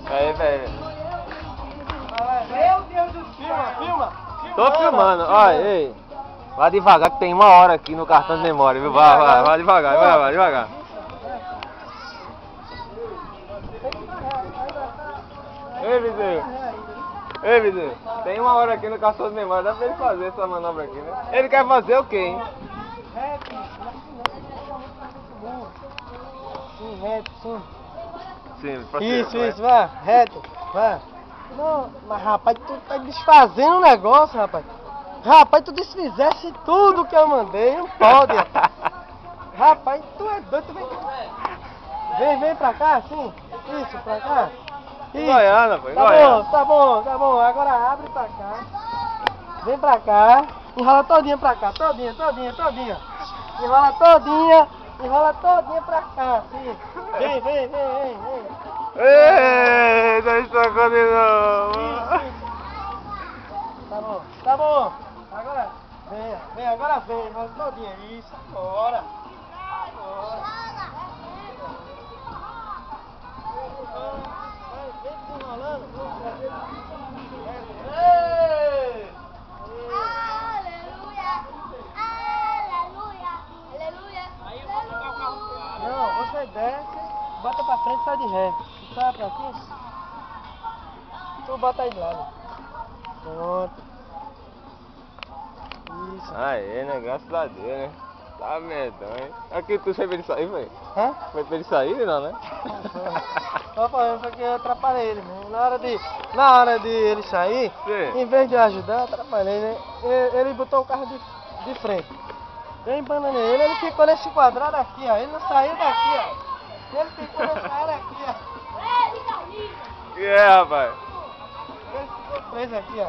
Aí, velho. Meu Deus do céu! Filma! Tô filmando, olha, ei. Vai devagar que tem 1 hora aqui no cartão de memória, viu? Vai devagar, vai devagar. Ei, Bezerro. Ei, Bezerro. Tem 1 hora aqui no cartão de memória, dá pra ele fazer essa manobra aqui, né? Ele quer fazer o quê, hein? Sim, reto, sim. Sim, pra Isso, vai, reto, vai. Não, mas rapaz, tu tá desfazendo o negócio, rapaz. Rapaz, tu desfizesse tudo que eu mandei, não pode, rapaz. Rapaz, tu é doido, tu vem pra cá, assim. Isso, pra cá. Isso. Goiânia, pô, Tá bom, agora abre pra cá. Vem pra cá, enrola todinha pra cá, todinha. Enrola todinha pra cá, assim. Vem. Ei, não estou condenando. Tá bom. Agora vem, enrola todinha. Isso, agora. Vem desenrolando. Não, você desce, bota pra frente e sai de ré. Tu sai pra aqui, tu bota aí de lado. Pronto. Isso. Aê, né? Graças a Deus, né? Tá medonho. Aqui tu foi pra ele sair, velho? Hã? Foi pra ele sair, não, né? Só que eu atrapalhei ele mesmo. Na hora de ele sair, Sim. em vez de ajudar, eu atrapalhei, né? Ele botou o carro de frente. Eu embananei ele ficou nesse quadrado aqui, ó. Ele não saiu daqui, ó. Ele ficou nessa área aqui, ó. Que é, rapaz? Ele ficou preso aqui, ó.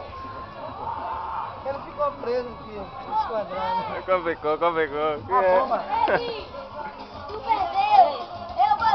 Ele ficou preso aqui, ó. Nesse quadrado. Complicou. Que Tá é? bom, mano. Tu perdeu! Eu vou